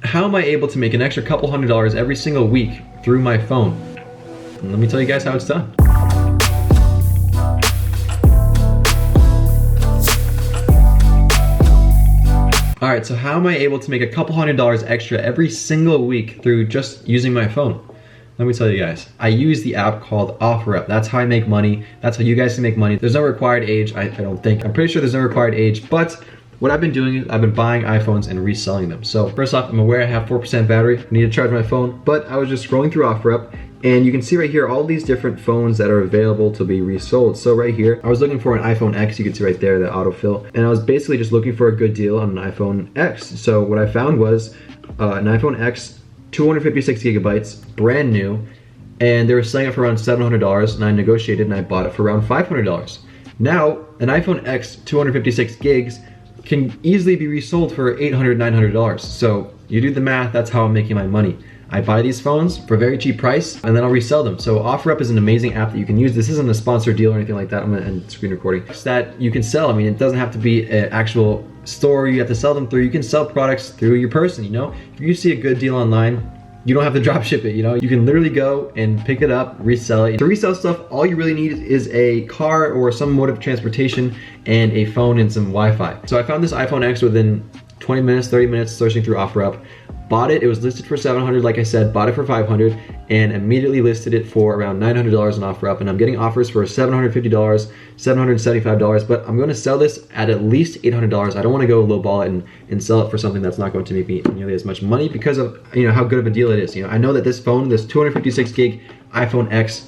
how am I able to make an extra couple $100s every single week through my phone? And let me tell you guys how it's done. All right, so how am I able to make a couple $100s extra every single week through just using my phone? Let me tell you guys, I use the app called OfferUp. That's how I make money. That's how you guys can make money. There's no required age, I don't think. I'm pretty sure there's no required age, but what I've been doing is I've been buying iPhones and reselling them. So first off, I'm aware I have 4% battery. I need to charge my phone, but I was just scrolling through OfferUp, and you can see right here all these different phones that are available to be resold. So right here, I was looking for an iPhone X. You can see right there, the autofill. And I was basically just looking for a good deal on an iPhone X. So what I found was an iPhone X, 256 gigabytes, brand new. And they were selling it for around $700, and I negotiated and I bought it for around $500. Now, an iPhone X 256 gigs can easily be resold for $800, $900. So you do the math, that's how I'm making my money. I buy these phones for a very cheap price, and then I'll resell them. So OfferUp is an amazing app that you can use. This isn't a sponsored deal or anything like that. I'm gonna end screen recording. It's that you can sell. I mean, it doesn't have to be an actual store you have to sell them through. You can sell products through your person, you know? If you see a good deal online, you don't have to drop ship it, you know? You can literally go and pick it up, resell it. To resell stuff, all you really need is a car or some mode of transportation and a phone and some Wi-Fi. So I found this iPhone X within 20 minutes, 30 minutes searching through OfferUp. Bought it, it was listed for $700, like I said, bought it for $500, and immediately listed it for around $900 on OfferUp, and I'm getting offers for $750, $775, but I'm gonna sell this at least $800. I don't wanna go lowball it and sell it for something that's not going to make me nearly as much money because of, you know, how good of a deal it is. You know, I know that this phone, this 256 gig iPhone X,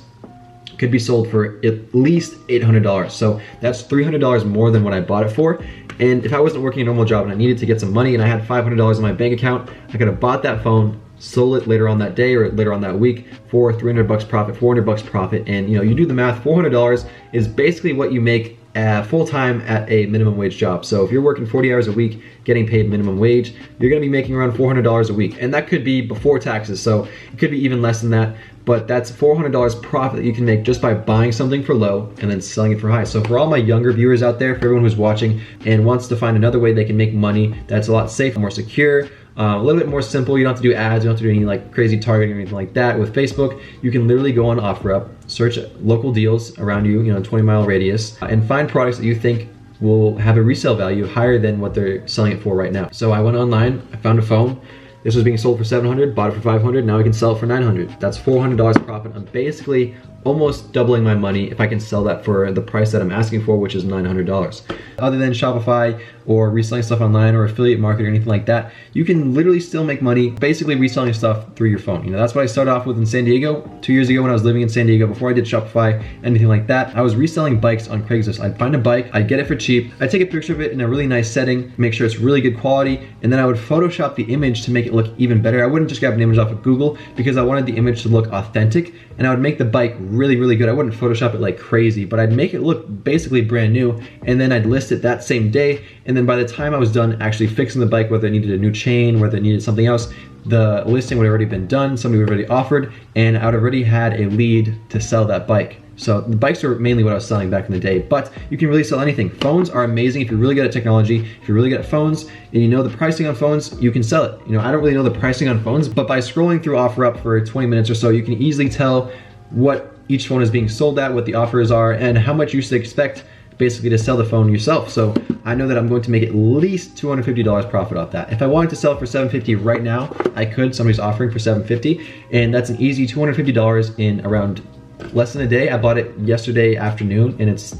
could be sold for at least $800. So that's $300 more than what I bought it for. And if I wasn't working a normal job and I needed to get some money and I had $500 in my bank account, I could have bought that phone, sold it later on that day or later on that week for $300 profit, $400 profit. And you know, you do the math, $400 is basically what you make full-time at a minimum wage job. So if you're working 40 hours a week, getting paid minimum wage, you're gonna be making around $400 a week. And that could be before taxes, so it could be even less than that, but that's $400 profit that you can make just by buying something for low and then selling it for high. So for all my younger viewers out there, for everyone who's watching and wants to find another way they can make money that's a lot safer, more secure, a little bit more simple, you don't have to do ads, you don't have to do any like crazy targeting or anything like that. With Facebook, you can literally go on OfferUp, search local deals around you, you know, 20-mile radius, and find products that you think will have a resale value higher than what they're selling it for right now. So I went online, I found a phone. This was being sold for $700, bought it for $500, now I can sell it for $900. That's $400 profit. I'm basically almost doubling my money if I can sell that for the price that I'm asking for, which is $900. Other than Shopify or reselling stuff online or affiliate market or anything like that, you can literally still make money basically reselling stuff through your phone. You know, that's what I started off with in San Diego 2 years ago when I was living in San Diego. Before I did Shopify, anything like that, I was reselling bikes on Craigslist. I'd find a bike, I'd get it for cheap, I'd take a picture of it in a really nice setting, make sure it's really good quality, and then I would Photoshop the image to make it look even better. I wouldn't just grab an image off of Google because I wanted the image to look authentic, and I would make the bike really, really good. I wouldn't Photoshop it like crazy, but I'd make it look basically brand new, and then I'd list it that same day, and then by the time I was done actually fixing the bike, whether it needed a new chain, whether it needed something else, the listing would have already been done, somebody would have already offered, and I would have already had a lead to sell that bike. So the bikes are mainly what I was selling back in the day, but you can really sell anything. Phones are amazing. If you're really good at technology, if you're really good at phones, and you know the pricing on phones, you can sell it. You know, I don't really know the pricing on phones, but by scrolling through OfferUp for 20 minutes or so, you can easily tell what each phone is being sold at, what the offers are, and how much you should expect basically to sell the phone yourself. So I know that I'm going to make at least $250 profit off that. If I wanted to sell it for $750 right now, I could. Somebody's offering for $750, and that's an easy $250 in around less than a day. I bought it yesterday afternoon, and it's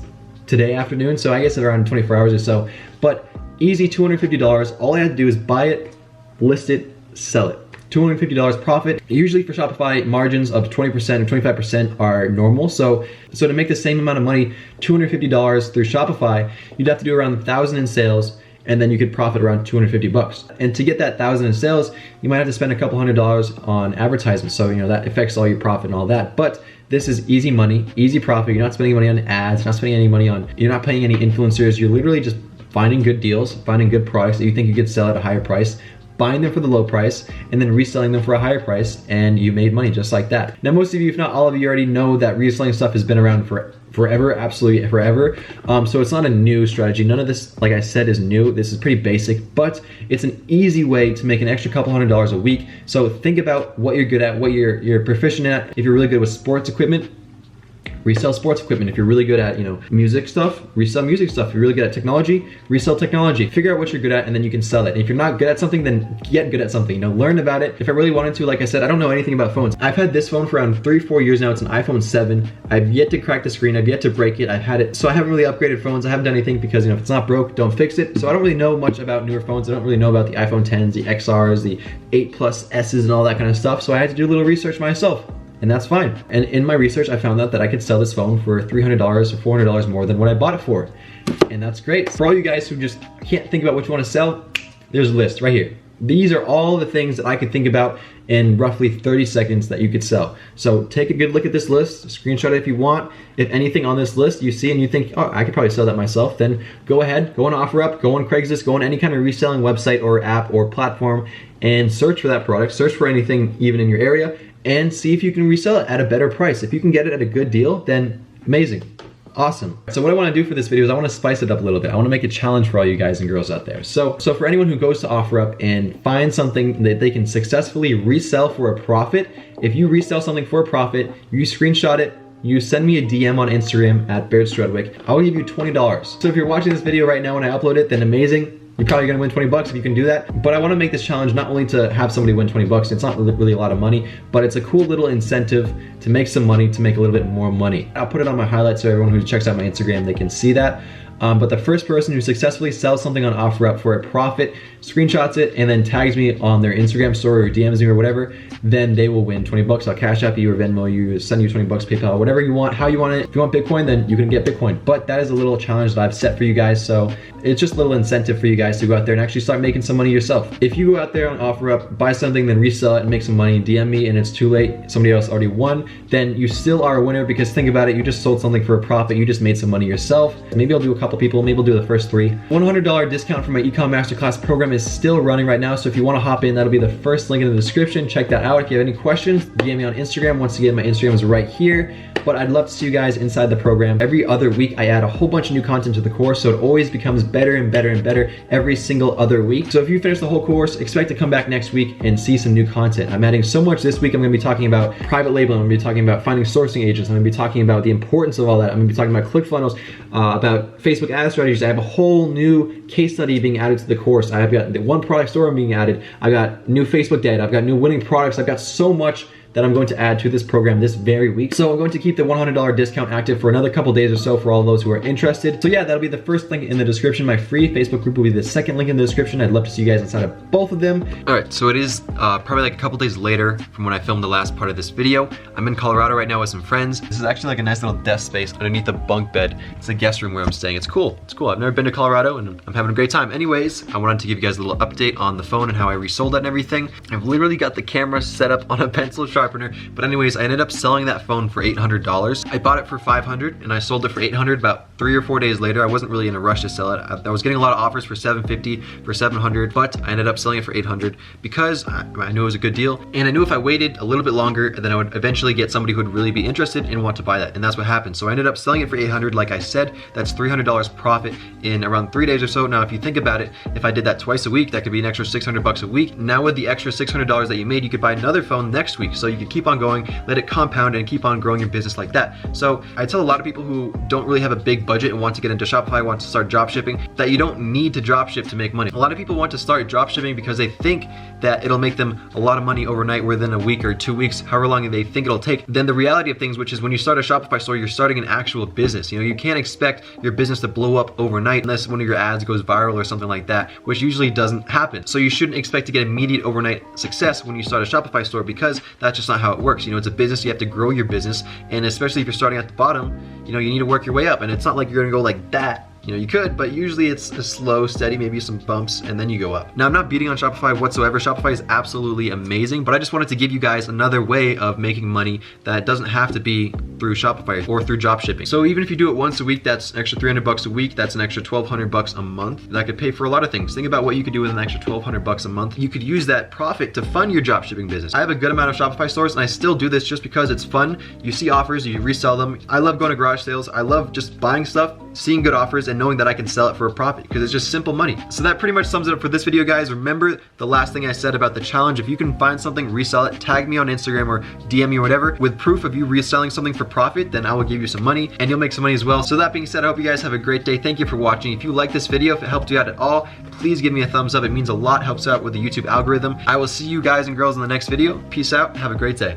today afternoon, so I guess around 24 hours or so. But easy $250. All I had to do is buy it, list it, sell it. $250 profit. Usually for Shopify, margins of 20% or 25% are normal. So to make the same amount of money, $250 through Shopify, you'd have to do around 1,000 in sales, and then you could profit around 250 bucks. And to get that 1,000 in sales, you might have to spend a couple $100 on advertisement. So, you know, that affects all your profit and all that. But this is easy money, easy profit. You're not spending money on ads, you're not spending any money on, you're not paying any influencers. You're literally just finding good deals, finding good products that you think you could sell at a higher price, buying them for the low price and then reselling them for a higher price, and you made money just like that. Now, most of you, if not all of you, already know that reselling stuff has been around for forever, absolutely forever. So it's not a new strategy. None of this, like I said, is new. This is pretty basic, but it's an easy way to make an extra couple $100s a week. So think about what you're good at, what you're proficient at. If you're really good with sports equipment, resell sports equipment. If you're really good at, music stuff, resell music stuff. If you're really good at technology, resell technology. Figure out what you're good at and then you can sell it. And if you're not good at something, then get good at something. Learn about it. If I really wanted to, like I said, I don't know anything about phones. I've had this phone for around 3-4 years now. It's an iPhone 7. I've yet to crack the screen. I've yet to break it. I've had it, so I haven't really upgraded phones. I haven't done anything because, if it's not broke, don't fix it. So I don't really know much about newer phones. I don't really know about the iPhone 10s, the XRs, the 8 Plus S's and all that kind of stuff. So I had to do a little research myself. And that's fine. And in my research, I found out that I could sell this phone for $300 or $400 more than what I bought it for. And that's great. For all you guys who just can't think about what you want to sell, there's a list right here. These are all the things that I could think about in roughly 30 seconds that you could sell. So take a good look at this list, screenshot it if you want. If anything on this list you see and you think, oh, I could probably sell that myself, then go ahead, go on OfferUp, go on Craigslist, go on any kind of reselling website or app or platform and search for that product, search for anything even in your area, and see if you can resell it at a better price. If you can get it at a good deal, then amazing. Awesome. So what I want to do for this video is I want to spice it up a little bit. I want to make a challenge for all you guys and girls out there. So for anyone who goes to OfferUp and finds something that they can successfully resell for a profit, if you resell something for a profit, you screenshot it, you send me a DM on Instagram at Baird Strudwick, I'll give you $20. So if you're watching this video right now and I upload it, then amazing. You're probably gonna win 20 bucks if you can do that. But I wanna make this challenge not only to have somebody win 20 bucks, it's not really a lot of money, but it's a cool little incentive to make some money, to make a little bit more money. I'll put it on my highlights so everyone who checks out my Instagram, they can see that. But the first person who successfully sells something on OfferUp for a profit, screenshots it, and then tags me on their Instagram story or DMs me or whatever, then they will win 20 bucks. I'll Cash App you or Venmo you, send you 20 bucks, PayPal, whatever you want, how you want it. If you want Bitcoin, then you can get Bitcoin. But that is a little challenge that I've set for you guys. So it's just a little incentive for you guys to go out there and actually start making some money yourself. If you go out there on OfferUp, buy something, then resell it and make some money, DM me and it's too late, somebody else already won, then you still are a winner because think about it, you just sold something for a profit, you just made some money yourself. Maybe I'll do a couple people, maybe I'll do the first 3. $100 discount for my Ecom Masterclass program is still running right now, so if you want to hop in, that'll be the first link in the description. Check that out. If you have any questions, DM me on Instagram. Once again, my Instagram is right here. But I'd love to see you guys inside the program. Every other week, I add a whole bunch of new content to the course, so it always becomes better and better and better every single other week. So if you finish the whole course, expect to come back next week and see some new content. I'm adding so much this week. I'm gonna be talking about private labeling. I'm gonna be talking about finding sourcing agents. I'm gonna be talking about the importance of all that. I'm gonna be talking about ClickFunnels, about Facebook ad strategies. I have a whole new case study being added to the course. I've got the one product store being added. I've got new Facebook data. I've got new winning products. I've got so much that I'm going to add to this program this very week. So I'm going to keep the $100 discount active for another couple days or so for all those who are interested. So yeah, that'll be the first link in the description. My free Facebook group will be the second link in the description. I'd love to see you guys inside of both of them. All right, so it is probably like a couple days later from when I filmed the last part of this video. I'm in Colorado right now with some friends. This is actually like a nice little desk space underneath the bunk bed. It's a guest room where I'm staying. It's cool, it's cool. I've never been to Colorado and I'm having a great time. Anyways, I wanted to give you guys a little update on the phone and how I resold that and everything. I've literally got the camera set up on a pencil sharpener, but anyways, I ended up selling that phone for $800. I bought it for $500 and I sold it for $800 about 3 or 4 days later. I wasn't really in a rush to sell it. I was getting a lot of offers for $750, for $700, but I ended up selling it for $800 because I knew it was a good deal. And I knew if I waited a little bit longer, then I would eventually get somebody who would really be interested and want to buy that. And that's what happened. So I ended up selling it for $800. Like I said, that's $300 profit in around 3 days or so. Now, if you think about it, if I did that twice a week, that could be an extra $600 a week. Now with the extra $600 that you made, you could buy another phone next week. So you could keep on going, let it compound and keep on growing your business like that. So I tell a lot of people who don't really have a big budget and want to get into Shopify, want to start drop shipping, that you don't need to drop ship to make money. A lot of people want to start drop shipping because they think that it'll make them a lot of money overnight within a week or 2 weeks, however long they think it'll take. Then the reality of things, which is when you start a Shopify store, you're starting an actual business. You know, you can't expect your business to blow up overnight unless one of your ads goes viral or something like that, which usually doesn't happen. So you shouldn't expect to get immediate overnight success when you start a Shopify store because that's just not how it works. You know, it's a business, you have to grow your business, and especially if you're starting at the bottom, you know, you need to work your way up, and it's not like you're gonna go like that. You know, you could, but usually it's a slow, steady, maybe some bumps, and then you go up. Now, I'm not beating on Shopify whatsoever. Shopify is absolutely amazing, but I just wanted to give you guys another way of making money that doesn't have to be through Shopify or through drop shipping. So even if you do it once a week, that's an extra $300 a week. That's an extra $1,200 a month. That could pay for a lot of things. Think about what you could do with an extra $1,200 a month. You could use that profit to fund your drop shipping business. I have a good amount of Shopify stores and I still do this just because it's fun. You see offers, you resell them. I love going to garage sales. I love just buying stuff, seeing good offers and knowing that I can sell it for a profit because it's just simple money. So that pretty much sums it up for this video, guys. Remember the last thing I said about the challenge. If you can find something, resell it, tag me on Instagram or DM me or whatever with proof of you reselling something for profit, then I will give you some money and you'll make some money as well. So that being said, I hope you guys have a great day. Thank you for watching. If you like this video, if it helped you out at all, please give me a thumbs up. It means a lot, helps out with the YouTube algorithm. I will see you guys and girls in the next video. Peace out. Have a great day.